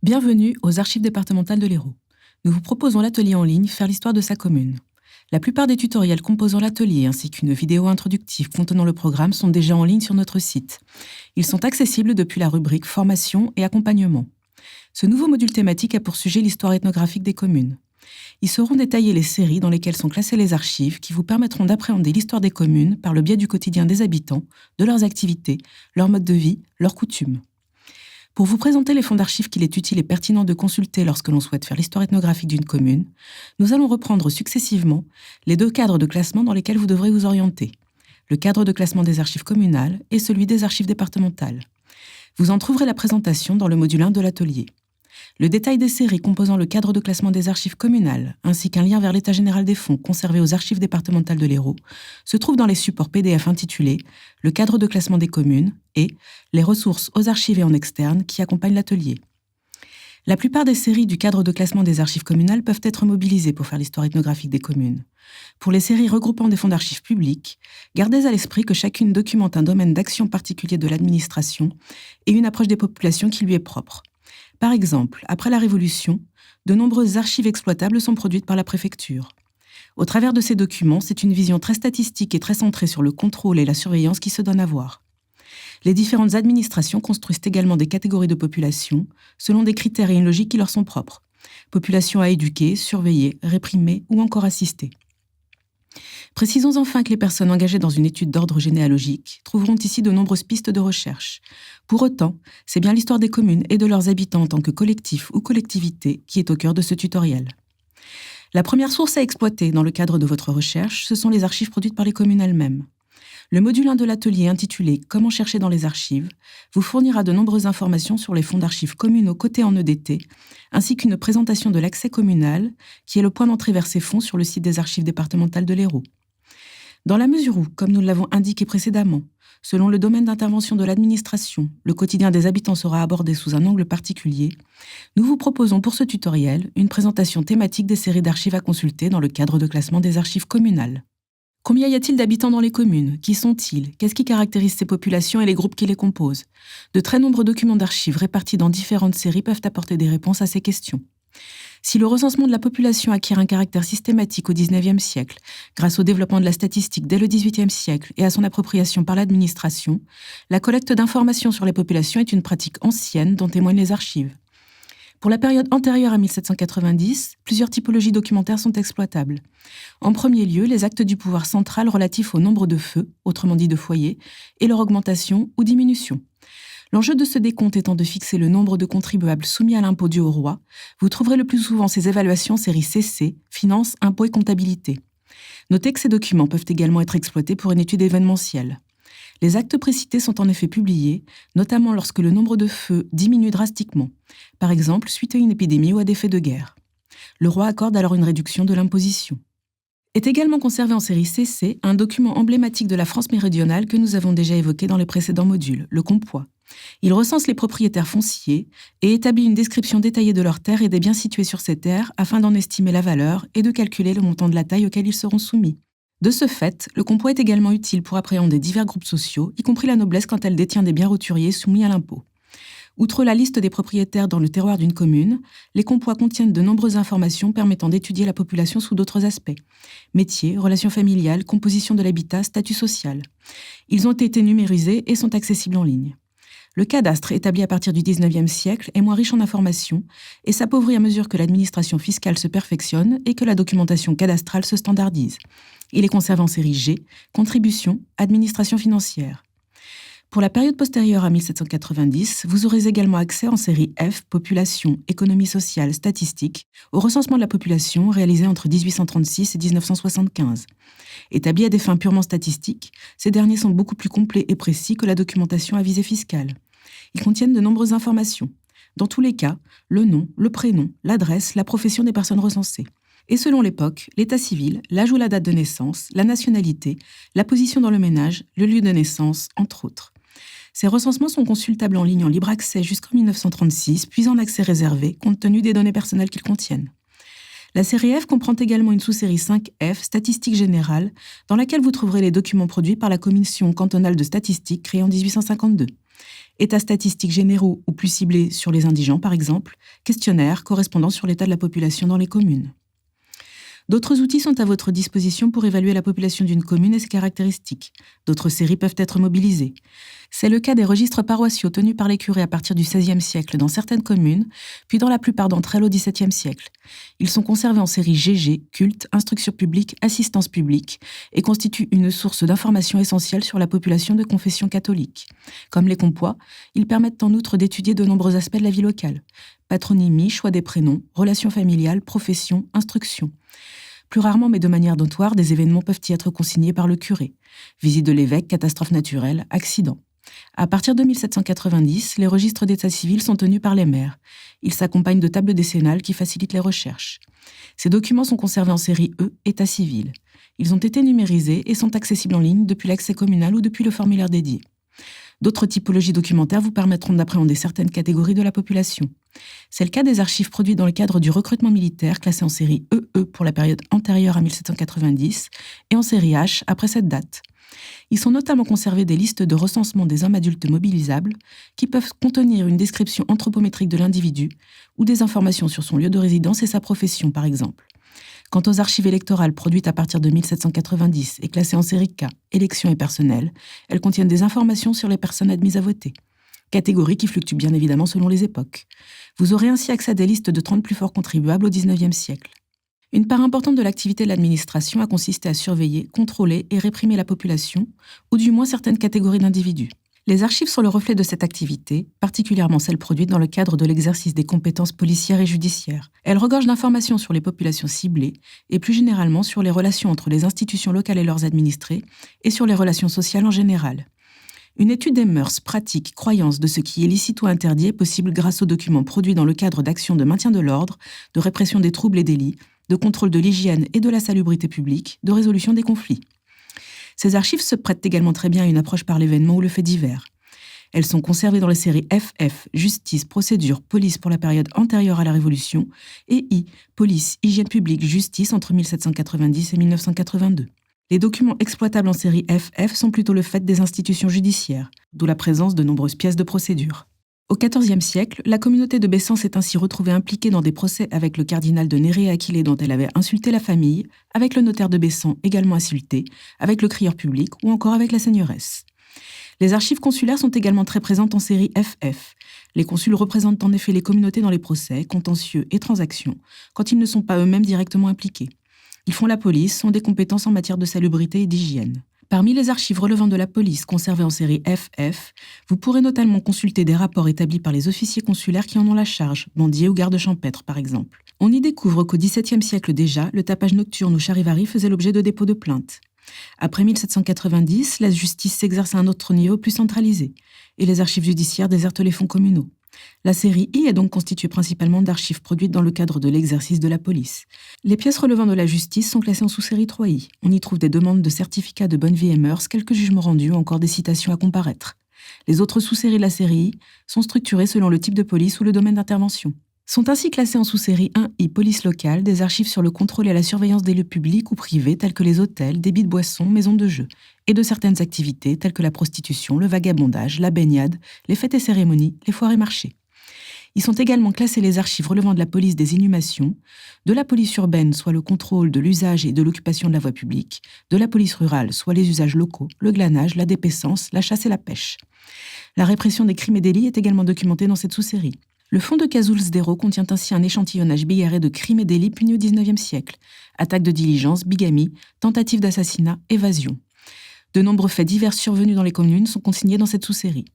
Bienvenue aux Archives départementales de l'Hérault. Nous vous proposons l'atelier en ligne Faire l'histoire de sa commune. La plupart des tutoriels composant l'atelier ainsi qu'une vidéo introductive contenant le programme sont déjà en ligne sur notre site. Ils sont accessibles depuis la rubrique Formation et accompagnement. Ce nouveau module thématique a pour sujet l'histoire ethnographique des communes. Ils seront détaillées les séries dans lesquelles sont classées les archives qui vous permettront d'appréhender l'histoire des communes par le biais du quotidien des habitants, de leurs activités, leur mode de vie, leurs coutumes. Pour vous présenter les fonds d'archives qu'il est utile et pertinent de consulter lorsque l'on souhaite faire l'histoire ethnographique d'une commune, nous allons reprendre successivement les deux cadres de classement dans lesquels vous devrez vous orienter. Le cadre de classement des archives communales et celui des archives départementales. Vous en trouverez la présentation dans le module 1 de l'atelier. Le détail des séries composant le cadre de classement des archives communales, ainsi qu'un lien vers l'état général des fonds conservés aux archives départementales de l'Hérault, se trouve dans les supports PDF intitulés « Le cadre de classement des communes » et « Les ressources aux archives et en externe » qui accompagnent l'atelier. La plupart des séries du cadre de classement des archives communales peuvent être mobilisées pour faire l'histoire ethnographique des communes. Pour les séries regroupant des fonds d'archives publics, gardez à l'esprit que chacune documente un domaine d'action particulier de l'administration et une approche des populations qui lui est propre. Par exemple, après la Révolution, de nombreuses archives exploitables sont produites par la préfecture. Au travers de ces documents, c'est une vision très statistique et très centrée sur le contrôle et la surveillance qui se donne à voir. Les différentes administrations construisent également des catégories de population, selon des critères et une logique qui leur sont propres. Population à éduquer, surveiller, réprimer ou encore assister. Précisons enfin que les personnes engagées dans une étude d'ordre généalogique trouveront ici de nombreuses pistes de recherche. Pour autant, c'est bien l'histoire des communes et de leurs habitants en tant que collectif ou collectivité qui est au cœur de ce tutoriel. La première source à exploiter dans le cadre de votre recherche, ce sont les archives produites par les communes elles-mêmes. Le module 1 de l'atelier intitulé « Comment chercher dans les archives » vous fournira de nombreuses informations sur les fonds d'archives communaux cotés en EDT, ainsi qu'une présentation de l'accès communal, qui est le point d'entrée vers ces fonds sur le site des archives départementales de l'Hérault. Dans la mesure où, comme nous l'avons indiqué précédemment, selon le domaine d'intervention de l'administration, le quotidien des habitants sera abordé sous un angle particulier, nous vous proposons pour ce tutoriel une présentation thématique des séries d'archives à consulter dans le cadre de classement des archives communales. Combien y a-t-il d'habitants dans les communes? Qui sont-ils? Qu'est-ce qui caractérise ces populations et les groupes qui les composent? De très nombreux documents d'archives répartis dans différentes séries peuvent apporter des réponses à ces questions. Si le recensement de la population acquiert un caractère systématique au XIXe siècle, grâce au développement de la statistique dès le XVIIIe siècle et à son appropriation par l'administration, la collecte d'informations sur les populations est une pratique ancienne dont témoignent les archives. Pour la période antérieure à 1790, plusieurs typologies documentaires sont exploitables. En premier lieu, les actes du pouvoir central relatifs au nombre de feux, autrement dit de foyers, et leur augmentation ou diminution. L'enjeu de ce décompte étant de fixer le nombre de contribuables soumis à l'impôt dû au roi, vous trouverez le plus souvent ces évaluations série CC, Finances, Impôts et Comptabilité. Notez que ces documents peuvent également être exploités pour une étude événementielle. Les actes précités sont en effet publiés, notamment lorsque le nombre de feux diminue drastiquement, par exemple suite à une épidémie ou à des faits de guerre. Le roi accorde alors une réduction de l'imposition. Est également conservé en série CC un document emblématique de la France méridionale que nous avons déjà évoqué dans les précédents modules, le Compois. Il recense les propriétaires fonciers et établit une description détaillée de leurs terres et des biens situés sur ces terres afin d'en estimer la valeur et de calculer le montant de la taille auquel ils seront soumis. De ce fait, le Compois est également utile pour appréhender divers groupes sociaux, y compris la noblesse quand elle détient des biens roturiers soumis à l'impôt. Outre la liste des propriétaires dans le terroir d'une commune, les Compois contiennent de nombreuses informations permettant d'étudier la population sous d'autres aspects. Métiers, relations familiales, composition de l'habitat, statut social. Ils ont été numérisés et sont accessibles en ligne. Le cadastre, établi à partir du XIXe siècle, est moins riche en informations et s'appauvrit à mesure que l'administration fiscale se perfectionne et que la documentation cadastrale se standardise. Il est conservé en série G, contribution, administration financière. Pour la période postérieure à 1790, vous aurez également accès en série F, population, économie sociale, statistique, au recensement de la population réalisé entre 1836 et 1975. Établis à des fins purement statistiques, ces derniers sont beaucoup plus complets et précis que la documentation à visée fiscale. Ils contiennent de nombreuses informations. Dans tous les cas, le nom, le prénom, l'adresse, la profession des personnes recensées. Et selon l'époque, l'état civil, l'âge ou la date de naissance, la nationalité, la position dans le ménage, le lieu de naissance, entre autres. Ces recensements sont consultables en ligne en libre accès jusqu'en 1936, puis en accès réservé, compte tenu des données personnelles qu'ils contiennent. La série F comprend également une sous-série 5F, Statistiques générales, dans laquelle vous trouverez les documents produits par la Commission cantonale de statistique créée en 1852. États statistiques généraux ou plus ciblés sur les indigents par exemple, questionnaires correspondant sur l'état de la population dans les communes. D'autres outils sont à votre disposition pour évaluer la population d'une commune et ses caractéristiques. D'autres séries peuvent être mobilisées. C'est le cas des registres paroissiaux tenus par les curés à partir du XVIe siècle dans certaines communes, puis dans la plupart d'entre elles au XVIIe siècle. Ils sont conservés en série GG, culte, instruction publique, assistance publique, et constituent une source d'informations essentielle sur la population de confession catholique. Comme les compois, ils permettent en outre d'étudier de nombreux aspects de la vie locale. Patronymie, choix des prénoms, relations familiales, profession, instruction. Plus rarement, mais de manière notoire, des événements peuvent y être consignés par le curé. Visite de l'évêque, catastrophe naturelle, accident. À partir de 1790, les registres d'état civil sont tenus par les maires. Ils s'accompagnent de tables décennales qui facilitent les recherches. Ces documents sont conservés en série E, état civil. Ils ont été numérisés et sont accessibles en ligne depuis l'accès communal ou depuis le formulaire dédié. D'autres typologies documentaires vous permettront d'appréhender certaines catégories de la population. C'est le cas des archives produites dans le cadre du recrutement militaire, classées en série EE pour la période antérieure à 1790 et en série H après cette date. Ils sont notamment conservés des listes de recensement des hommes adultes mobilisables qui peuvent contenir une description anthropométrique de l'individu ou des informations sur son lieu de résidence et sa profession, par exemple. Quant aux archives électorales produites à partir de 1790 et classées en série K, élections et personnel, elles contiennent des informations sur les personnes admises à voter. Catégorie qui fluctue bien évidemment selon les époques. Vous aurez ainsi accès à des listes de 30 plus forts contribuables au XIXe siècle. Une part importante de l'activité de l'administration a consisté à surveiller, contrôler et réprimer la population, ou du moins certaines catégories d'individus. Les archives sont le reflet de cette activité, particulièrement celles produites dans le cadre de l'exercice des compétences policières et judiciaires. Elles regorgent d'informations sur les populations ciblées et plus généralement sur les relations entre les institutions locales et leurs administrés et sur les relations sociales en général. Une étude des mœurs, pratiques, croyances de ce qui est licite ou interdit est possible grâce aux documents produits dans le cadre d'actions de maintien de l'ordre, de répression des troubles et délits, de contrôle de l'hygiène et de la salubrité publique, de résolution des conflits. Ces archives se prêtent également très bien à une approche par l'événement ou le fait divers. Elles sont conservées dans les séries FF, Justice, Procédure, Police pour la période antérieure à la Révolution, et I, Police, Hygiène publique, Justice entre 1790 et 1982. Les documents exploitables en série FF sont plutôt le fait des institutions judiciaires, d'où la présence de nombreuses pièces de procédure. Au XIVe siècle, la communauté de Bessan s'est ainsi retrouvée impliquée dans des procès avec le cardinal de Néré-Aquilée dont elle avait insulté la famille, avec le notaire de Bessan également insulté, avec le crieur public ou encore avec la seigneuresse. Les archives consulaires sont également très présentes en série FF. Les consuls représentent en effet les communautés dans les procès, contentieux et transactions, quand ils ne sont pas eux-mêmes directement impliqués. Ils font la police, ont des compétences en matière de salubrité et d'hygiène. Parmi les archives relevant de la police conservées en série FF, vous pourrez notamment consulter des rapports établis par les officiers consulaires qui en ont la charge, bandiers ou gardes champêtres par exemple. On y découvre qu'au XVIIe siècle déjà, le tapage nocturne ou charivari faisait l'objet de dépôts de plaintes. Après 1790, la justice s'exerce à un autre niveau plus centralisé, et les archives judiciaires désertent les fonds communaux. La série I est donc constituée principalement d'archives produites dans le cadre de l'exercice de la police. Les pièces relevant de la justice sont classées en sous-série 3I. On y trouve des demandes de certificats de bonne vie et mœurs, quelques jugements rendus ou encore des citations à comparaître. Les autres sous-séries de la série I sont structurées selon le type de police ou le domaine d'intervention. Sont ainsi classées en sous-série 1I police locale des archives sur le contrôle et la surveillance des lieux publics ou privés tels que les hôtels, débits de boissons, maisons de jeux, et de certaines activités telles que la prostitution, le vagabondage, la baignade, les fêtes et cérémonies, les foires et marchés. Ils sont également classés les archives relevant de la police des inhumations, de la police urbaine, soit le contrôle de l'usage et de l'occupation de la voie publique, de la police rurale, soit les usages locaux, le glanage, la dépécence, la chasse et la pêche. La répression des crimes et délits est également documentée dans cette sous-série. Le fonds de Cazouls-Dérault contient ainsi un échantillonnage bigarré de crimes et délits punis au XIXe siècle. Attaques de diligence, bigamie, tentatives d'assassinat, évasion. De nombreux faits divers survenus dans les communes sont consignés dans cette sous-série.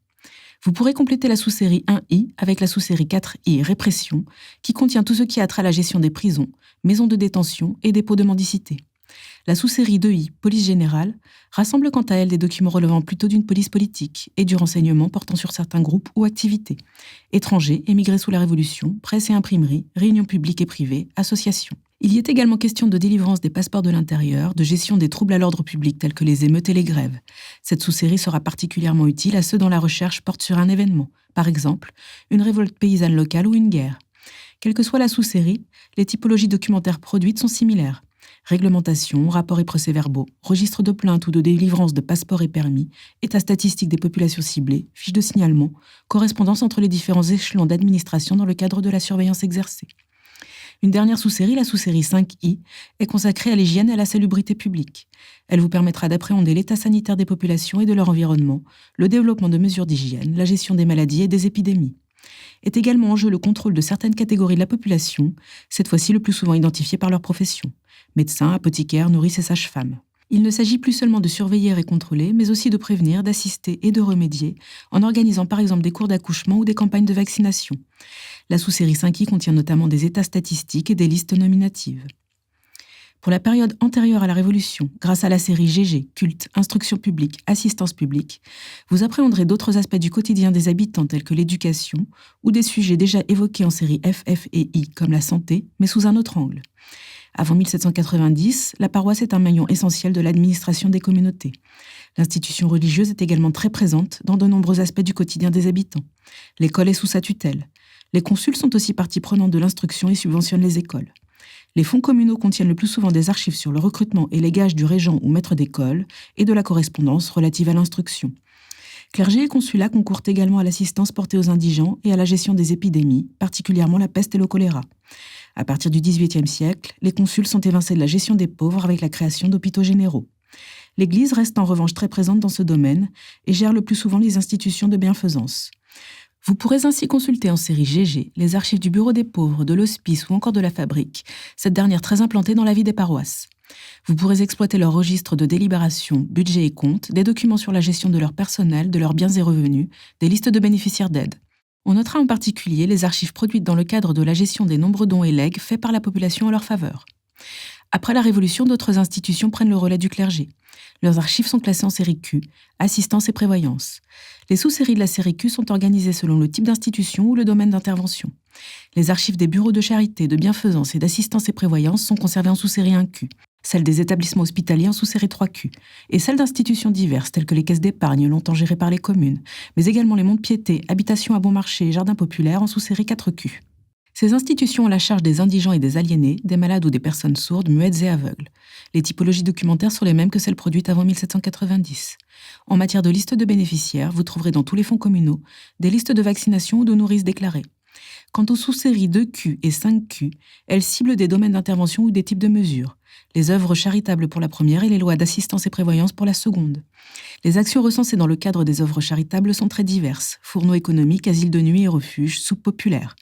Vous pourrez compléter la sous-série 1I avec la sous-série 4I Répression, qui contient tout ce qui a trait à la gestion des prisons, maisons de détention et dépôts de mendicité. La sous-série 2I, Police générale, rassemble quant à elle des documents relevant plutôt d'une police politique et du renseignement portant sur certains groupes ou activités. Étrangers, émigrés sous la Révolution, presse et imprimerie, réunions publiques et privées, associations. Il y est également question de délivrance des passeports de l'intérieur, de gestion des troubles à l'ordre public tels que les émeutes et les grèves. Cette sous-série sera particulièrement utile à ceux dont la recherche porte sur un événement, par exemple une révolte paysanne locale ou une guerre. Quelle que soit la sous-série, les typologies documentaires produites sont similaires. Réglementation, rapports et procès-verbaux, registre de plainte ou de délivrance de passeports et permis, état statistique des populations ciblées, fiches de signalement, correspondance entre les différents échelons d'administration dans le cadre de la surveillance exercée. Une dernière sous-série, la sous-série 5i, est consacrée à l'hygiène et à la salubrité publique. Elle vous permettra d'appréhender l'état sanitaire des populations et de leur environnement, le développement de mesures d'hygiène, la gestion des maladies et des épidémies. Est également en jeu le contrôle de certaines catégories de la population, cette fois-ci le plus souvent identifiées par leur profession: médecins, apothicaires, nourrices et sages-femmes. Il ne s'agit plus seulement de surveiller et contrôler, mais aussi de prévenir, d'assister et de remédier, en organisant par exemple des cours d'accouchement ou des campagnes de vaccination. La sous-série 5i contient notamment des états statistiques et des listes nominatives. Pour la période antérieure à la Révolution, grâce à la série GG, culte, instruction publique, assistance publique, vous appréhenderez d'autres aspects du quotidien des habitants tels que l'éducation ou des sujets déjà évoqués en série F, F et I comme la santé, mais sous un autre angle. Avant 1790, la paroisse est un maillon essentiel de l'administration des communautés. L'institution religieuse est également très présente dans de nombreux aspects du quotidien des habitants. L'école est sous sa tutelle. Les consuls sont aussi partie prenante de l'instruction et subventionnent les écoles. Les fonds communaux contiennent le plus souvent des archives sur le recrutement et les gages du régent ou maître d'école et de la correspondance relative à l'instruction. Clergé et consulat concourent également à l'assistance portée aux indigents et à la gestion des épidémies, particulièrement la peste et le choléra. À partir du XVIIIe siècle, les consuls sont évincés de la gestion des pauvres avec la création d'hôpitaux généraux. L'Église reste en revanche très présente dans ce domaine et gère le plus souvent les institutions de bienfaisance. Vous pourrez ainsi consulter en série GG les archives du Bureau des pauvres, de l'hospice ou encore de la fabrique, cette dernière très implantée dans la vie des paroisses. Vous pourrez exploiter leurs registres de délibération, budget et comptes, des documents sur la gestion de leur personnel, de leurs biens et revenus, des listes de bénéficiaires d'aide. On notera en particulier les archives produites dans le cadre de la gestion des nombreux dons et legs faits par la population en leur faveur. Après la Révolution, d'autres institutions prennent le relais du clergé. Leurs archives sont classées en série Q, assistance et prévoyance. Les sous-séries de la série Q sont organisées selon le type d'institution ou le domaine d'intervention. Les archives des bureaux de charité, de bienfaisance et d'assistance et prévoyance sont conservées en sous-série 1Q, celles des établissements hospitaliers en sous-série 3Q, et celles d'institutions diverses telles que les caisses d'épargne longtemps gérées par les communes, mais également les monts de piété, habitations à bon marché et jardins populaires en sous-série 4Q. Ces institutions ont la charge des indigents et des aliénés, des malades ou des personnes sourdes, muettes et aveugles. Les typologies documentaires sont les mêmes que celles produites avant 1790. En matière de liste de bénéficiaires, vous trouverez dans tous les fonds communaux des listes de vaccination ou de nourrices déclarées. Quant aux sous-séries 2Q et 5Q, elles ciblent des domaines d'intervention ou des types de mesures. Les œuvres charitables pour la première et les lois d'assistance et prévoyance pour la seconde. Les actions recensées dans le cadre des œuvres charitables sont très diverses: fourneaux économiques, asiles de nuit et refuges, soupes populaires.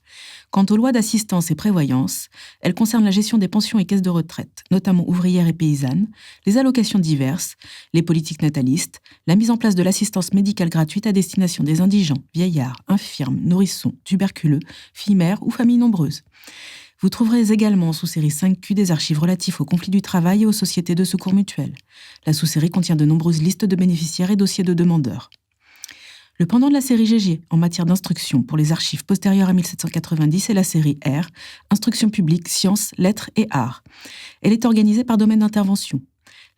Quant aux lois d'assistance et prévoyance, elles concernent la gestion des pensions et caisses de retraite, notamment ouvrières et paysannes, les allocations diverses, les politiques natalistes, la mise en place de l'assistance médicale gratuite à destination des indigents, vieillards, infirmes, nourrissons, tuberculeux, filles mères ou familles nombreuses. Vous trouverez également en sous-série 5Q des archives relatives aux conflits du travail et aux sociétés de secours mutuels. La sous-série contient de nombreuses listes de bénéficiaires et dossiers de demandeurs. Le pendant de la série GG en matière d'instruction pour les archives postérieures à 1790 est la série R, Instruction publique, sciences, lettres et arts. Elle est organisée par domaine d'intervention.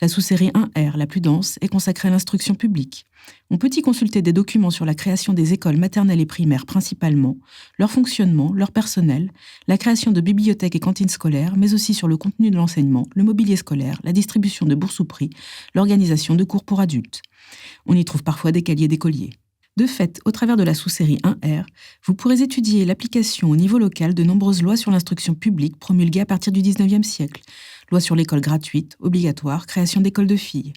La sous-série 1R, la plus dense, est consacrée à l'instruction publique. On peut y consulter des documents sur la création des écoles maternelles et primaires principalement, leur fonctionnement, leur personnel, la création de bibliothèques et cantines scolaires, mais aussi sur le contenu de l'enseignement, le mobilier scolaire, la distribution de bourses au prix, l'organisation de cours pour adultes. On y trouve parfois des cahiers d'écoliers. De fait, au travers de la sous-série 1R, vous pourrez étudier l'application au niveau local de nombreuses lois sur l'instruction publique promulguées à partir du XIXe siècle. Loi sur l'école gratuite, obligatoire, création d'écoles de filles.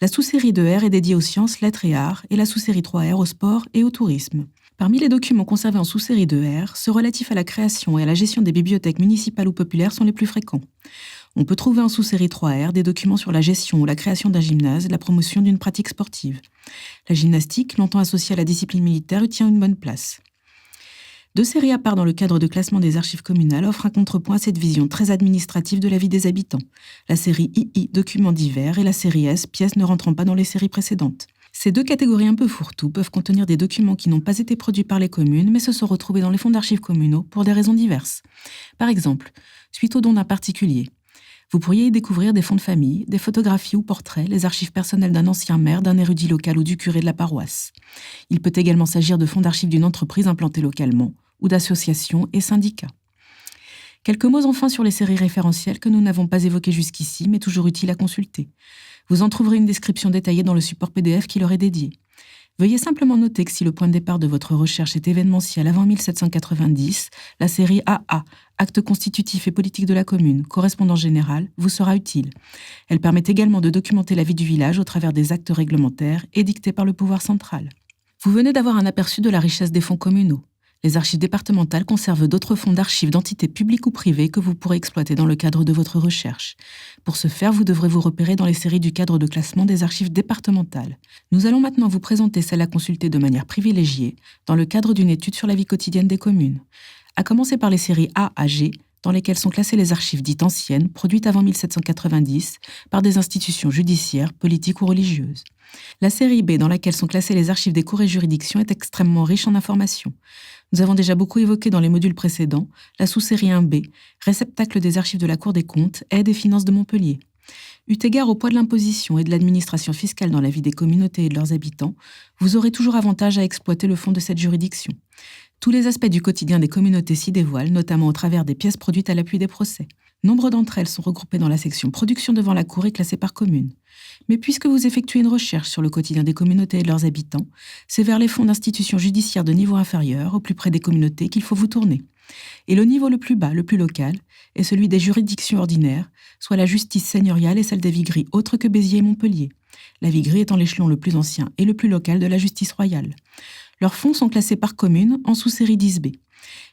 La sous-série 2R est dédiée aux sciences, lettres et arts, et la sous-série 3R au sport et au tourisme. Parmi les documents conservés en sous-série 2R, ceux relatifs à la création et à la gestion des bibliothèques municipales ou populaires sont les plus fréquents. On peut trouver en sous-série 3R des documents sur la gestion ou la création d'un gymnase et la promotion d'une pratique sportive. La gymnastique, longtemps associée à la discipline militaire, y tient une bonne place. Deux séries à part dans le cadre de classement des archives communales offrent un contrepoint à cette vision très administrative de la vie des habitants. La série II, documents divers, et la série S, pièces ne rentrant pas dans les séries précédentes. Ces deux catégories un peu fourre-tout peuvent contenir des documents qui n'ont pas été produits par les communes, mais se sont retrouvés dans les fonds d'archives communaux pour des raisons diverses. Par exemple, suite au don d'un particulier. Vous pourriez y découvrir des fonds de famille, des photographies ou portraits, les archives personnelles d'un ancien maire, d'un érudit local ou du curé de la paroisse. Il peut également s'agir de fonds d'archives d'une entreprise implantée localement, ou d'associations et syndicats. Quelques mots enfin sur les séries référentielles que nous n'avons pas évoquées jusqu'ici, mais toujours utiles à consulter. Vous en trouverez une description détaillée dans le support PDF qui leur est dédié. Veuillez simplement noter que si le point de départ de votre recherche est événementiel avant 1790, la série AA, Actes constitutifs et politiques de la commune, correspondance générale, vous sera utile. Elle permet également de documenter la vie du village au travers des actes réglementaires édictés par le pouvoir central. Vous venez d'avoir un aperçu de la richesse des fonds communaux. Les archives départementales conservent d'autres fonds d'archives d'entités publiques ou privées que vous pourrez exploiter dans le cadre de votre recherche. Pour ce faire, vous devrez vous repérer dans les séries du cadre de classement des archives départementales. Nous allons maintenant vous présenter celles à consulter de manière privilégiée dans le cadre d'une étude sur la vie quotidienne des communes. À commencer par les séries A à G, dans lesquelles sont classées les archives dites anciennes, produites avant 1790 par des institutions judiciaires, politiques ou religieuses. La série B, dans laquelle sont classées les archives des cours et juridictions, est extrêmement riche en informations. Nous avons déjà beaucoup évoqué dans les modules précédents la sous-série 1B, réceptacle des archives de la Cour des comptes, aide et finances de Montpellier. Eu égard au poids de l'imposition et de l'administration fiscale dans la vie des communautés et de leurs habitants, vous aurez toujours avantage à exploiter le fond de cette juridiction. Tous les aspects du quotidien des communautés s'y dévoilent, notamment au travers des pièces produites à l'appui des procès. Nombre d'entre elles sont regroupées dans la section Production devant la Cour et classées par commune. Mais puisque vous effectuez une recherche sur le quotidien des communautés et de leurs habitants, c'est vers les fonds d'institutions judiciaires de niveau inférieur, au plus près des communautés, qu'il faut vous tourner. Et le niveau le plus bas, le plus local, est celui des juridictions ordinaires, soit la justice seigneuriale et celle des vigueries autres que Béziers et Montpellier. La viguerie étant l'échelon le plus ancien et le plus local de la justice royale. Leurs fonds sont classés par commune en sous-série 10B.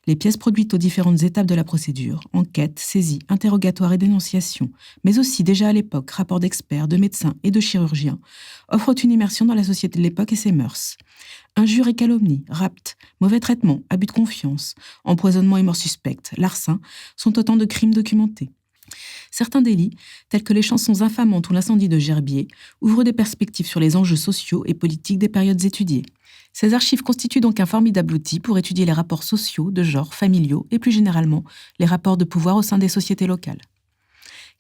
Les pièces produites aux différentes étapes de la procédure, enquête, saisie, interrogatoire et dénonciation, mais aussi déjà à l'époque rapports d'experts, de médecins et de chirurgiens, offrent une immersion dans la société de l'époque et ses mœurs. Injures et calomnies, rapt, mauvais traitements, abus de confiance, empoisonnement et mort suspecte, larcin, sont autant de crimes documentés. Certains délits, tels que les chansons infamantes ou l'incendie de Gerbier, ouvrent des perspectives sur les enjeux sociaux et politiques des périodes étudiées. Ces archives constituent donc un formidable outil pour étudier les rapports sociaux, de genre, familiaux et plus généralement les rapports de pouvoir au sein des sociétés locales.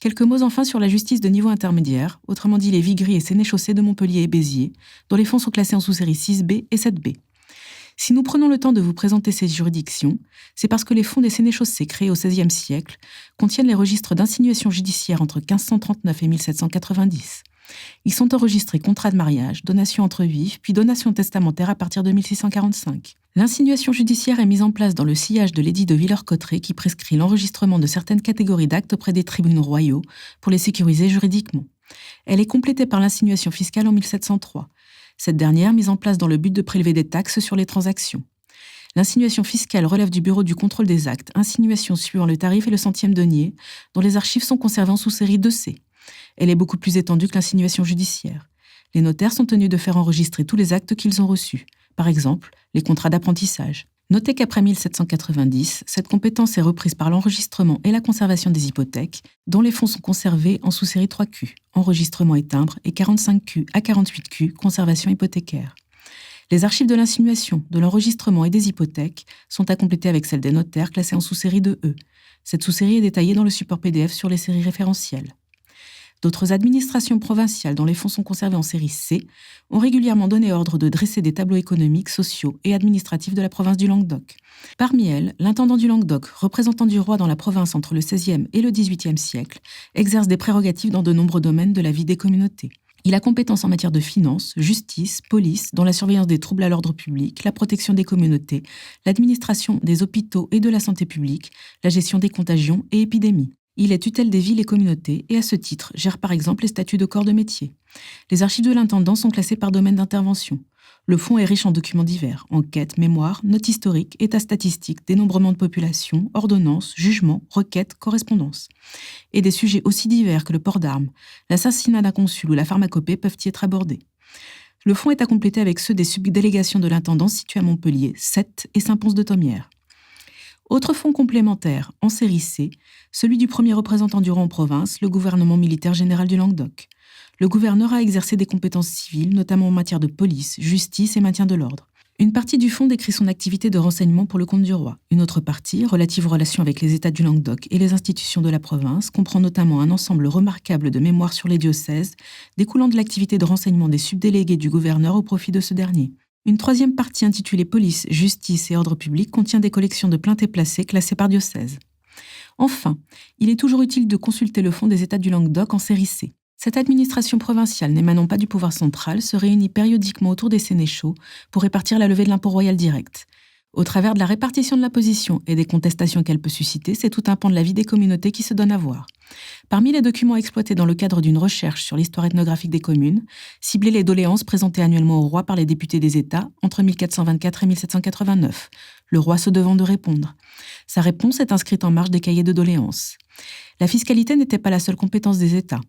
Quelques mots enfin sur la justice de niveau intermédiaire, autrement dit les vigueries et sénéchaussées de Montpellier et Béziers, dont les fonds sont classés en sous-séries 6B et 7B. Si nous prenons le temps de vous présenter ces juridictions, c'est parce que les fonds des sénéchaussées créés au XVIe siècle contiennent les registres d'insinuation judiciaire entre 1539 et 1790. Ils sont enregistrés contrat de mariage, donation entre vifs, puis donation testamentaire à partir de 1645. L'insinuation judiciaire est mise en place dans le sillage de l'édit de Villers-Cotterêts qui prescrit l'enregistrement de certaines catégories d'actes auprès des tribunaux royaux pour les sécuriser juridiquement. Elle est complétée par l'insinuation fiscale en 1703. Cette dernière mise en place dans le but de prélever des taxes sur les transactions. L'insinuation fiscale relève du bureau du contrôle des actes, insinuation suivant le tarif et le centième denier, dont les archives sont conservées en sous-série 2C. Elle est beaucoup plus étendue que l'insinuation judiciaire. Les notaires sont tenus de faire enregistrer tous les actes qu'ils ont reçus, par exemple les contrats d'apprentissage. Notez qu'après 1790, cette compétence est reprise par l'enregistrement et la conservation des hypothèques, dont les fonds sont conservés en sous-série 3Q, enregistrement et timbre, et 45Q à 48Q, conservation hypothécaire. Les archives de l'insinuation, de l'enregistrement et des hypothèques sont à compléter avec celles des notaires classées en sous-série 2E. Cette sous-série est détaillée dans le support PDF sur les séries référentielles. D'autres administrations provinciales dont les fonds sont conservés en série C ont régulièrement donné ordre de dresser des tableaux économiques, sociaux et administratifs de la province du Languedoc. Parmi elles, l'intendant du Languedoc, représentant du roi dans la province entre le XVIe et le XVIIIe siècle, exerce des prérogatives dans de nombreux domaines de la vie des communautés. Il a compétence en matière de finances, justice, police, dans la surveillance des troubles à l'ordre public, la protection des communautés, l'administration des hôpitaux et de la santé publique, la gestion des contagions et épidémies. Il est tutelle des villes et communautés et, à ce titre, gère par exemple les statuts de corps de métier. Les archives de l'intendant sont classées par domaine d'intervention. Le fonds est riche en documents divers, enquêtes, mémoires, notes historiques, états statistiques, dénombrement de population, ordonnances, jugements, requêtes, correspondances. Et des sujets aussi divers que le port d'armes, l'assassinat d'un consul ou la pharmacopée peuvent y être abordés. Le fonds est à compléter avec ceux des subdélégations de l'intendant situées à Montpellier, Sète et Saint-Pons-de-Thomières. Autre fonds complémentaire, en série C, celui du premier représentant du roi en province, le gouvernement militaire général du Languedoc. Le gouverneur a exercé des compétences civiles, notamment en matière de police, justice et maintien de l'ordre. Une partie du fonds décrit son activité de renseignement pour le compte du roi. Une autre partie, relative aux relations avec les États du Languedoc et les institutions de la province, comprend notamment un ensemble remarquable de mémoires sur les diocèses, découlant de l'activité de renseignement des subdélégués du gouverneur au profit de ce dernier. Une troisième partie intitulée Police, justice et ordre public contient des collections de plaintes et placés classées par diocèse. Enfin, il est toujours utile de consulter le fonds des États du Languedoc en série C. Cette administration provinciale n'émanant pas du pouvoir central se réunit périodiquement autour des sénéchaux pour répartir la levée de l'impôt royal direct. Au travers de la répartition de l'imposition et des contestations qu'elle peut susciter, c'est tout un pan de la vie des communautés qui se donne à voir. Parmi les documents exploités dans le cadre d'une recherche sur l'histoire ethnographique des communes, ciblez les doléances présentées annuellement au roi par les députés des États entre 1424 et 1789, le roi se devant de répondre. Sa réponse est inscrite en marge des cahiers de doléances. La fiscalité n'était pas la seule compétence des États.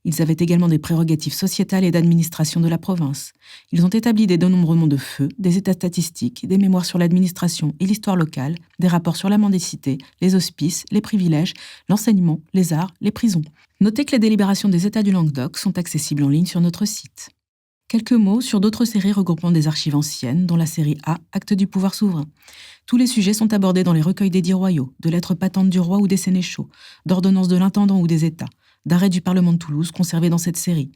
Ils avaient également des prérogatives sociétales et d'administration de la province. Ils ont établi des dénombrements de feux, des états statistiques, des mémoires sur l'administration et l'histoire locale, des rapports sur la mendicité, les hospices, les privilèges, l'enseignement, les arts, les prisons. Notez que les délibérations des États du Languedoc sont accessibles en ligne sur notre site. Quelques mots sur d'autres séries regroupant des archives anciennes, dont la série A, Actes du pouvoir souverain. Tous les sujets sont abordés dans les recueils d'édits royaux, de lettres patentes du roi ou des sénéchaux, d'ordonnances de l'intendant ou des États, d'arrêts du Parlement de Toulouse conservés dans cette série.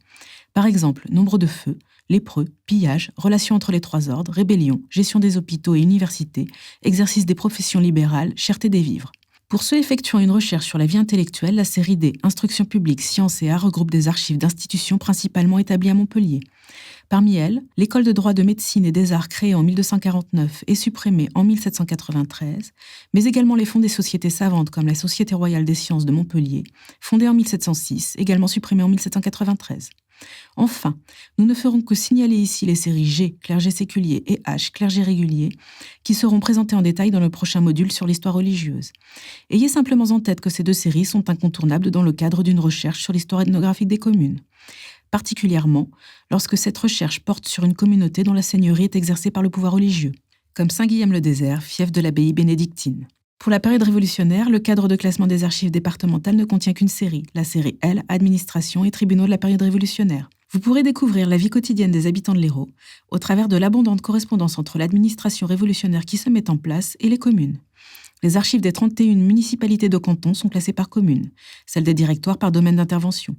Par exemple, nombre de feux, lépreux, pillages, relations entre les trois ordres, rébellions, gestion des hôpitaux et universités, exercice des professions libérales, cherté des vivres. Pour ceux effectuant une recherche sur la vie intellectuelle, la série D, Instruction publique, sciences et arts regroupe des archives d'institutions principalement établies à Montpellier. Parmi elles, l'école de droit de médecine et des arts créée en 1249 et supprimée en 1793, mais également les fonds des sociétés savantes comme la Société royale des sciences de Montpellier, fondée en 1706, également supprimée en 1793. Enfin, nous ne ferons que signaler ici les séries G, clergé séculier, et H, clergé régulier, qui seront présentées en détail dans le prochain module sur l'histoire religieuse. Ayez simplement en tête que ces deux séries sont incontournables dans le cadre d'une recherche sur l'histoire ethnographique des communes, particulièrement lorsque cette recherche porte sur une communauté dont la seigneurie est exercée par le pouvoir religieux, comme Saint-Guillaume-le-Désert, fief de l'abbaye bénédictine. Pour la période révolutionnaire, le cadre de classement des archives départementales ne contient qu'une série, la série L, Administration et tribunaux de la période révolutionnaire. Vous pourrez découvrir la vie quotidienne des habitants de l'Hérault au travers de l'abondante correspondance entre l'administration révolutionnaire qui se met en place et les communes. Les archives des 31 municipalités de canton sont classées par commune, celles des directoires par domaine d'intervention.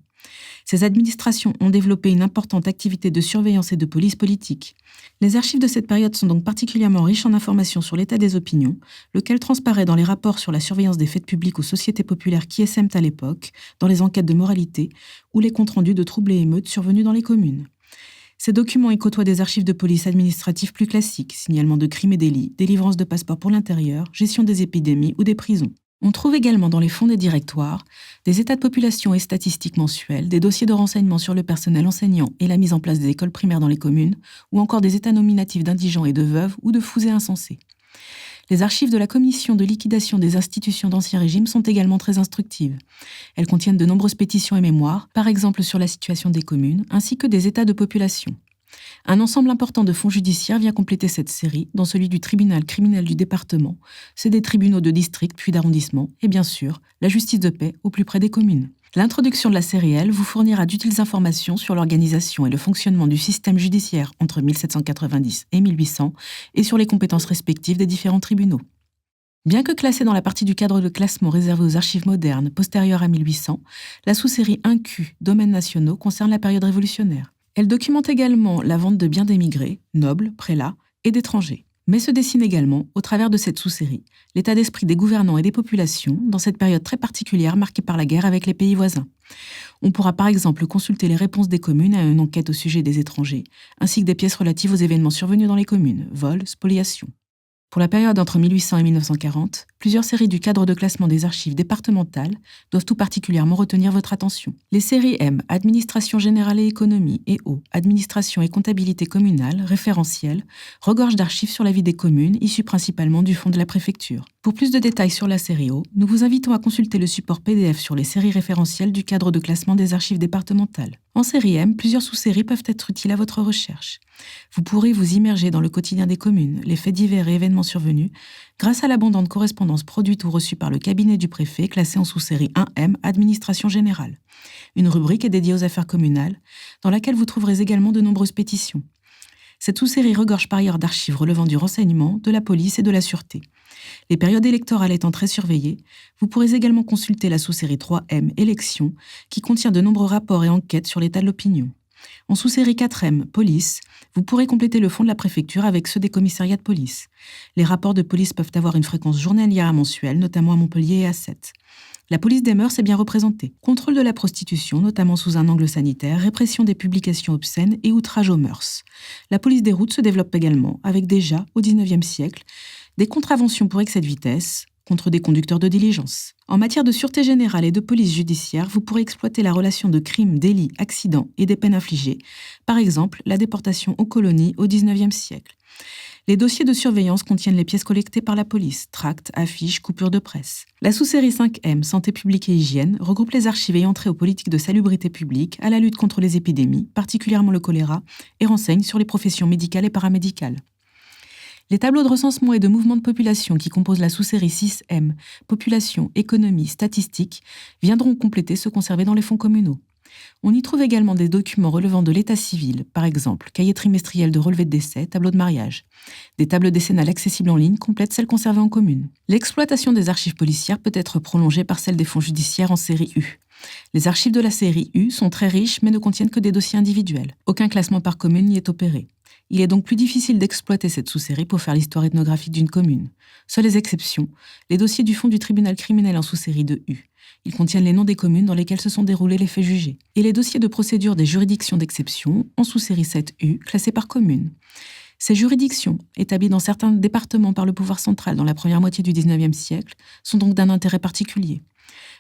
Ces administrations ont développé une importante activité de surveillance et de police politique. Les archives de cette période sont donc particulièrement riches en informations sur l'état des opinions, lequel transparaît dans les rapports sur la surveillance des fêtes publiques aux sociétés populaires qui essaiment à l'époque, dans les enquêtes de moralité ou les comptes rendus de troubles et émeutes survenus dans les communes. Ces documents y côtoient des archives de police administratives plus classiques, signalement de crimes et délits, délivrance de passeports pour l'intérieur, gestion des épidémies ou des prisons. On trouve également dans les fonds des directoires des états de population et statistiques mensuels, des dossiers de renseignements sur le personnel enseignant et la mise en place des écoles primaires dans les communes, ou encore des états nominatifs d'indigents et de veuves ou de fous et insensés. Les archives de la Commission de liquidation des institutions d'Ancien Régime sont également très instructives. Elles contiennent de nombreuses pétitions et mémoires, par exemple sur la situation des communes, ainsi que des états de population. Un ensemble important de fonds judiciaires vient compléter cette série, dont celui du tribunal criminel du département, ceux des tribunaux de district puis d'arrondissement, et bien sûr, la justice de paix au plus près des communes. L'introduction de la série L vous fournira d'utiles informations sur l'organisation et le fonctionnement du système judiciaire entre 1790 et 1800 et sur les compétences respectives des différents tribunaux. Bien que classée dans la partie du cadre de classement réservé aux archives modernes postérieures à 1800, la sous-série 1Q, domaines nationaux, concerne la période révolutionnaire. Elle documente également la vente de biens d'émigrés, nobles, prélats et d'étrangers. Mais se dessine également, au travers de cette sous-série, l'état d'esprit des gouvernants et des populations dans cette période très particulière marquée par la guerre avec les pays voisins. On pourra par exemple consulter les réponses des communes à une enquête au sujet des étrangers, ainsi que des pièces relatives aux événements survenus dans les communes, vols, spoliations. Pour la période entre 1800 et 1940, plusieurs séries du cadre de classement des archives départementales doivent tout particulièrement retenir votre attention. Les séries M, Administration générale et économie, et O, Administration et comptabilité communale, référentiel, regorgent d'archives sur la vie des communes, issues principalement du fonds de la préfecture. Pour plus de détails sur la série O, nous vous invitons à consulter le support PDF sur les séries référentielles du cadre de classement des archives départementales. En série M, plusieurs sous-séries peuvent être utiles à votre recherche. Vous pourrez vous immerger dans le quotidien des communes, les faits divers et événements survenus, grâce à l'abondante correspondance produite ou reçue par le cabinet du préfet classée en sous-série 1M, Administration générale. Une rubrique est dédiée aux affaires communales, dans laquelle vous trouverez également de nombreuses pétitions. Cette sous-série regorge par ailleurs d'archives relevant du renseignement, de la police et de la sûreté. Les périodes électorales étant très surveillées, vous pourrez également consulter la sous-série 3M, Élections, qui contient de nombreux rapports et enquêtes sur l'état de l'opinion. En sous-série 4M, police, vous pourrez compléter le fond de la préfecture avec ceux des commissariats de police. Les rapports de police peuvent avoir une fréquence journalière à mensuelle, notamment à Montpellier et à Sète. La police des mœurs est bien représentée. Contrôle de la prostitution, notamment sous un angle sanitaire, répression des publications obscènes et outrage aux mœurs. La police des routes se développe également, avec déjà, au XIXe siècle, des contraventions pour excès de vitesse contre des conducteurs de diligence. En matière de sûreté générale et de police judiciaire, vous pourrez exploiter la relation de crimes, délits, accidents et des peines infligées, par exemple la déportation aux colonies au XIXe siècle. Les dossiers de surveillance contiennent les pièces collectées par la police, tracts, affiches, coupures de presse. La sous-série 5M, santé publique et hygiène, regroupe les archives ayant trait aux politiques de salubrité publique, à la lutte contre les épidémies, particulièrement le choléra, et renseigne sur les professions médicales et paramédicales. Les tableaux de recensement et de mouvement de population qui composent la sous-série 6M, population, économie, statistiques, viendront compléter ceux conservés dans les fonds communaux. On y trouve également des documents relevant de l'état civil, par exemple, cahier trimestriel de relevé de décès, tableau de mariage. Des tables décennales accessibles en ligne complètent celles conservées en commune. L'exploitation des archives policières peut être prolongée par celle des fonds judiciaires en série U. Les archives de la série U sont très riches mais ne contiennent que des dossiers individuels. Aucun classement par commune n'y est opéré. Il est donc plus difficile d'exploiter cette sous-série pour faire l'histoire ethnographique d'une commune. Seules les exceptions, les dossiers du fonds du tribunal criminel en sous-série de U. Ils contiennent les noms des communes dans lesquelles se sont déroulés les faits jugés. Et les dossiers de procédure des juridictions d'exception en sous-série 7U, classés par commune. Ces juridictions, établies dans certains départements par le pouvoir central dans la première moitié du XIXe siècle, sont donc d'un intérêt particulier.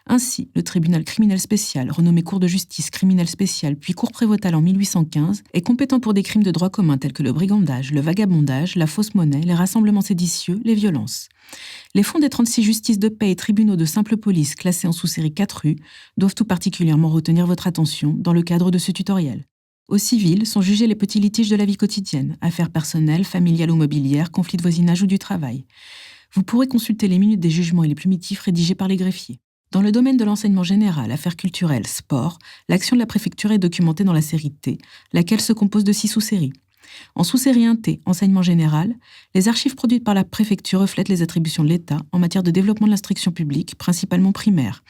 Ainsi, le tribunal criminel spécial, renommé Cour de justice criminelle spéciale puis Cour prévôtale en 1815, est compétent pour des crimes de droit commun tels que le brigandage, le vagabondage, la fausse monnaie, les rassemblements séditieux, les violences. Les fonds des 36 justices de paix et tribunaux de simple police classés en sous-série 4U doivent tout particulièrement retenir votre attention dans le cadre de ce tutoriel. Au civil sont jugés les petits litiges de la vie quotidienne, affaires personnelles, familiales ou mobilières, conflits de voisinage ou du travail. Vous pourrez consulter les minutes des jugements et les plumitifs rédigés par les greffiers. Dans le domaine de l'enseignement général, affaires culturelles, sport, l'action de la préfecture est documentée dans la série T, laquelle se compose de 6 sous-séries. En sous-série 1T, enseignement général, les archives produites par la préfecture reflètent les attributions de l'État en matière de développement de l'instruction publique, principalement primaire,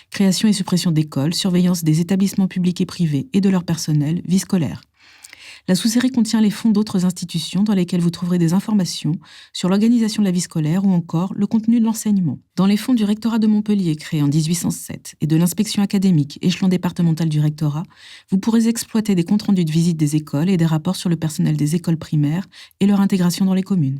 création et suppression d'écoles, surveillance des établissements publics et privés et de leur personnel, vie scolaire. La sous-série contient les fonds d'autres institutions dans lesquelles vous trouverez des informations sur l'organisation de la vie scolaire ou encore le contenu de l'enseignement. Dans les fonds du rectorat de Montpellier créé en 1807 et de l'inspection académique, échelon départemental du rectorat, vous pourrez exploiter des comptes rendus de visite des écoles et des rapports sur le personnel des écoles primaires et leur intégration dans les communes.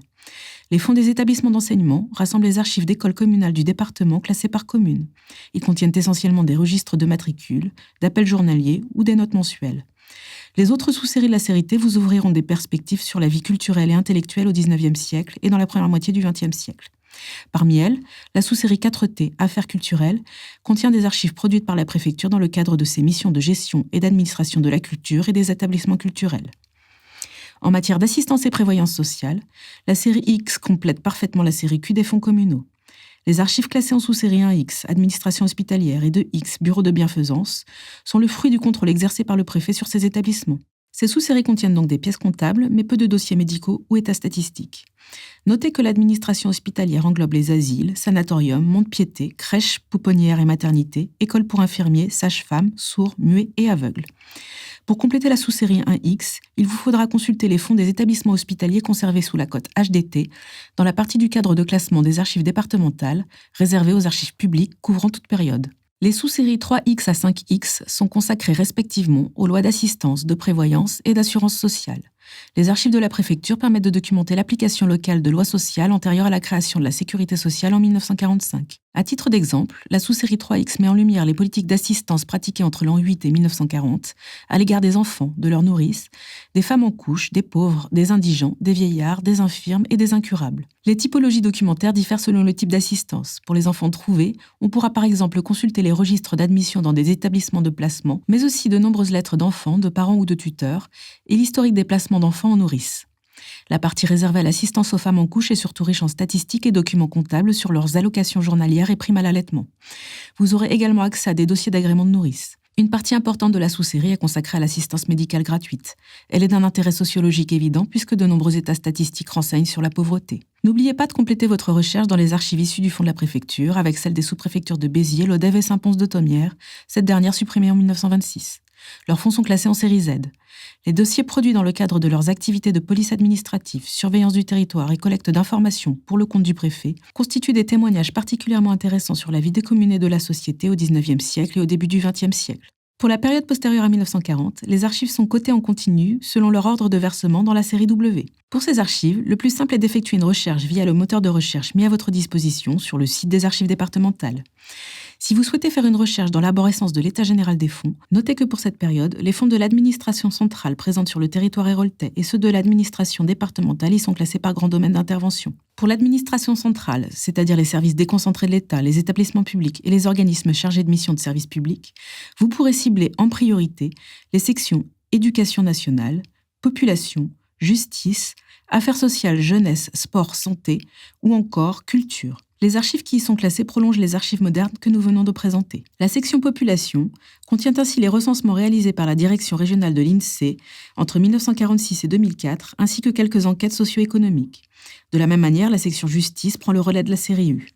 Les fonds des établissements d'enseignement rassemblent les archives d'écoles communales du département classées par commune. Ils contiennent essentiellement des registres de matricules, d'appels journaliers ou des notes mensuelles. Les autres sous-séries de la série T vous ouvriront des perspectives sur la vie culturelle et intellectuelle au XIXe siècle et dans la première moitié du XXe siècle. Parmi elles, la sous-série 4T, Affaires culturelles, contient des archives produites par la préfecture dans le cadre de ses missions de gestion et d'administration de la culture et des établissements culturels. En matière d'assistance et prévoyance sociale, la série X complète parfaitement la série Q des fonds communaux. Les archives classées en sous-série 1X, administration hospitalière, et 2X, bureau de bienfaisance, sont le fruit du contrôle exercé par le préfet sur ces établissements. Ces sous-séries contiennent donc des pièces comptables, mais peu de dossiers médicaux ou états statistiques. Notez que l'administration hospitalière englobe les asiles, sanatoriums, mont-de-piété, crèches, pouponnières et maternités, écoles pour infirmiers, sages-femmes, sourds, muets et aveugles. Pour compléter la sous-série 1X, il vous faudra consulter les fonds des établissements hospitaliers conservés sous la cote HDT dans la partie du cadre de classement des archives départementales réservée aux archives publiques couvrant toute période. Les sous-séries 3X à 5X sont consacrées respectivement aux lois d'assistance, de prévoyance et d'assurance sociale. Les archives de la préfecture permettent de documenter l'application locale de lois sociales antérieures à la création de la sécurité sociale en 1945. À titre d'exemple, la sous-série 3X met en lumière les politiques d'assistance pratiquées entre l'an 8 et 1940 à l'égard des enfants, de leurs nourrices, des femmes en couche, des pauvres, des indigents, des vieillards, des infirmes et des incurables. Les typologies documentaires diffèrent selon le type d'assistance. Pour les enfants trouvés, on pourra par exemple consulter les registres d'admission dans des établissements de placement, mais aussi de nombreuses lettres d'enfants, de parents ou de tuteurs, et l'historique des placements d'enfants en nourrice. La partie réservée à l'assistance aux femmes en couche est surtout riche en statistiques et documents comptables sur leurs allocations journalières et primes à l'allaitement. Vous aurez également accès à des dossiers d'agrément de nourrice. Une partie importante de la sous-série est consacrée à l'assistance médicale gratuite. Elle est d'un intérêt sociologique évident puisque de nombreux états statistiques renseignent sur la pauvreté. N'oubliez pas de compléter votre recherche dans les archives issues du fonds de la préfecture avec celles des sous-préfectures de Béziers, Lodève et Saint-Pons de Thomières, cette dernière supprimée en 1926. Leurs fonds sont classés en série Z. Les dossiers produits dans le cadre de leurs activités de police administrative, surveillance du territoire et collecte d'informations pour le compte du préfet constituent des témoignages particulièrement intéressants sur la vie des communes et de la société au XIXe siècle et au début du XXe siècle. Pour la période postérieure à 1940, les archives sont cotées en continu selon leur ordre de versement dans la série W. Pour ces archives, le plus simple est d'effectuer une recherche via le moteur de recherche mis à votre disposition sur le site des archives départementales. Si vous souhaitez faire une recherche dans l'arborescence de l'état général des fonds, notez que pour cette période, les fonds de l'administration centrale présente sur le territoire héroltais et ceux de l'administration départementale y sont classés par grand domaine d'intervention. Pour l'administration centrale, c'est-à-dire les services déconcentrés de l'État, les établissements publics et les organismes chargés de missions de service public, vous pourrez cibler en priorité les sections éducation nationale, population, justice, affaires sociales, jeunesse, sport, santé ou encore culture. Les archives qui y sont classées prolongent les archives modernes que nous venons de présenter. La section population contient ainsi les recensements réalisés par la direction régionale de l'INSEE entre 1946 et 2004, ainsi que quelques enquêtes socio-économiques. De la même manière, la section justice prend le relais de la série U.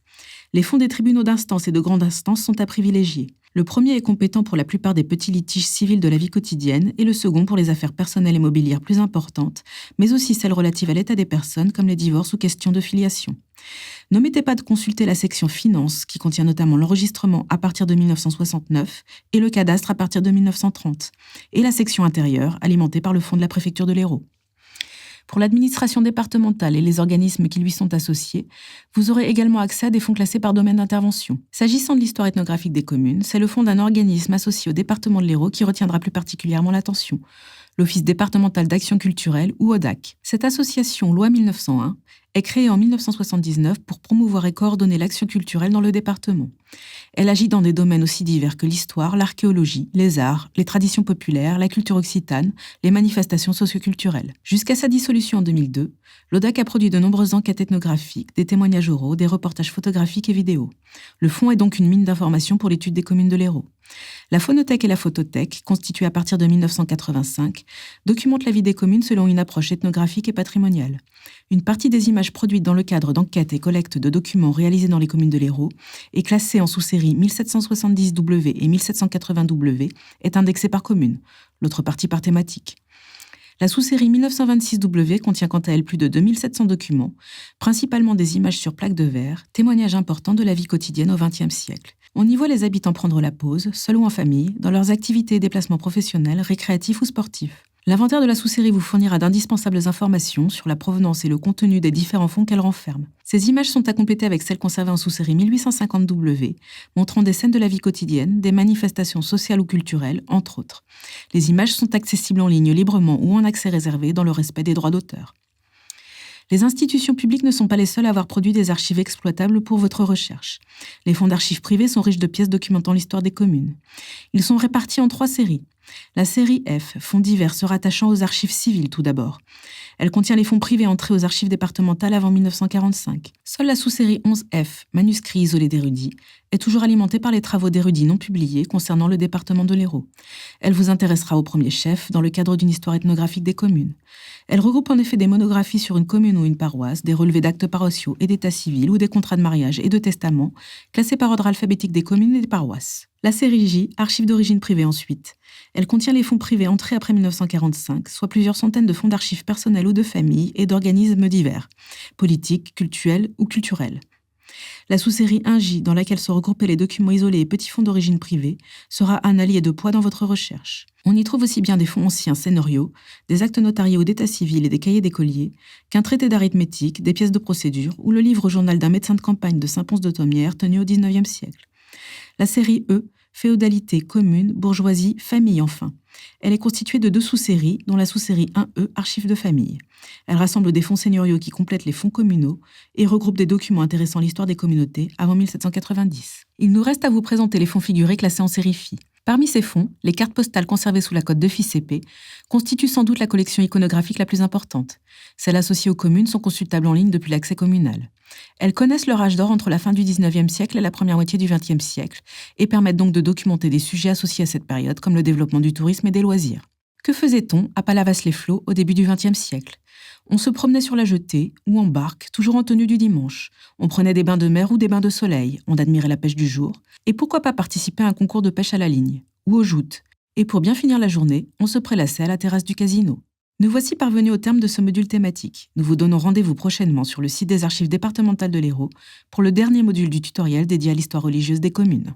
Les fonds des tribunaux d'instance et de grande instance sont à privilégier. Le premier est compétent pour la plupart des petits litiges civils de la vie quotidienne et le second pour les affaires personnelles et mobilières plus importantes, mais aussi celles relatives à l'état des personnes comme les divorces ou questions de filiation. N'omettez pas de consulter la section Finances, qui contient notamment l'enregistrement à partir de 1969 et le cadastre à partir de 1930, et la section Intérieure, alimentée par le fonds de la préfecture de l'Hérault. Pour l'administration départementale et les organismes qui lui sont associés, vous aurez également accès à des fonds classés par domaine d'intervention. S'agissant de l'histoire ethnographique des communes, c'est le fonds d'un organisme associé au département de l'Hérault qui retiendra plus particulièrement l'attention, l'Office départemental d'action culturelle ou ODAC. Cette association, loi 1901, est créée en 1979 pour promouvoir et coordonner l'action culturelle dans le département. Elle agit dans des domaines aussi divers que l'histoire, l'archéologie, les arts, les traditions populaires, la culture occitane, les manifestations socioculturelles. Jusqu'à sa dissolution en 2002, l'ODAC a produit de nombreuses enquêtes ethnographiques, des témoignages oraux, des reportages photographiques et vidéos. Le fonds est donc une mine d'informations pour l'étude des communes de l'Hérault. La phonothèque et la photothèque, constituées à partir de 1985, documentent la vie des communes selon une approche ethnographique et patrimoniale. Une partie des images produites dans le cadre d'enquêtes et collectes de documents réalisés dans les communes de l'Hérault et classées en sous-séries 1770W et 1780W est indexée par commune, l'autre partie par thématique. La sous-série 1926W contient quant à elle plus de 2700 documents, principalement des images sur plaques de verre, témoignages importants de la vie quotidienne au XXe siècle. On y voit les habitants prendre la pause, seuls ou en famille, dans leurs activités et déplacements professionnels, récréatifs ou sportifs. L'inventaire de la sous-série vous fournira d'indispensables informations sur la provenance et le contenu des différents fonds qu'elle renferme. Ces images sont à compléter avec celles conservées en sous-série 1850W, montrant des scènes de la vie quotidienne, des manifestations sociales ou culturelles, entre autres. Les images sont accessibles en ligne librement ou en accès réservé dans le respect des droits d'auteur. Les institutions publiques ne sont pas les seules à avoir produit des archives exploitables pour votre recherche. Les fonds d'archives privés sont riches de pièces documentant l'histoire des communes. Ils sont répartis en 3 séries. La série F, fonds divers se rattachant aux archives civiles tout d'abord. Elle contient les fonds privés entrés aux archives départementales avant 1945. Seule la sous-série 11F, manuscrits isolés d'érudits, est toujours alimentée par les travaux d'érudits non publiés concernant le département de l'Hérault. Elle vous intéressera au premier chef dans le cadre d'une histoire ethnographique des communes. Elle regroupe en effet des monographies sur une commune ou une paroisse, des relevés d'actes paroissiaux et d'état civil ou des contrats de mariage et de testament, classés par ordre alphabétique des communes et des paroisses. La série J, archives d'origine privée ensuite. Elle contient les fonds privés entrés après 1945, soit plusieurs centaines de fonds d'archives personnelles ou de familles et d'organismes divers, politiques, cultuels ou culturels. La sous-série 1J, dans laquelle sont regroupés les documents isolés et petits fonds d'origine privée, sera un allié de poids dans votre recherche. On y trouve aussi bien des fonds anciens scénarios, des actes notariés ou d'état civil et des cahiers d'écoliers, qu'un traité d'arithmétique, des pièces de procédure ou le livre journal d'un médecin de campagne de Saint-Pons de Thomières tenu au XIXe siècle. La série E, féodalité, commune, bourgeoisie, famille enfin. Elle est constituée de 2 sous-séries, dont la sous-série 1E, archives de famille. Elle rassemble des fonds seigneuriaux qui complètent les fonds communaux et regroupe des documents intéressant l'histoire des communautés avant 1790. Il nous reste à vous présenter les fonds figurés classés en série Phi. Parmi ces fonds, les cartes postales conservées sous la cote de FICP constituent sans doute la collection iconographique la plus importante. Celles associées aux communes sont consultables en ligne depuis l'accès communal. Elles connaissent leur âge d'or entre la fin du XIXe siècle et la première moitié du XXe siècle et permettent donc de documenter des sujets associés à cette période comme le développement du tourisme et des loisirs. Que faisait-on à Palavas-les-Flots au début du XXe siècle ? On se promenait sur la jetée ou en barque, toujours en tenue du dimanche. On prenait des bains de mer ou des bains de soleil, on admirait la pêche du jour. Et pourquoi pas participer à un concours de pêche à la ligne ou aux joutes ? Et pour bien finir la journée, on se prélassait à la terrasse du casino. Nous voici parvenus au terme de ce module thématique. Nous vous donnons rendez-vous prochainement sur le site des archives départementales de l'Hérault pour le dernier module du tutoriel dédié à l'histoire religieuse des communes.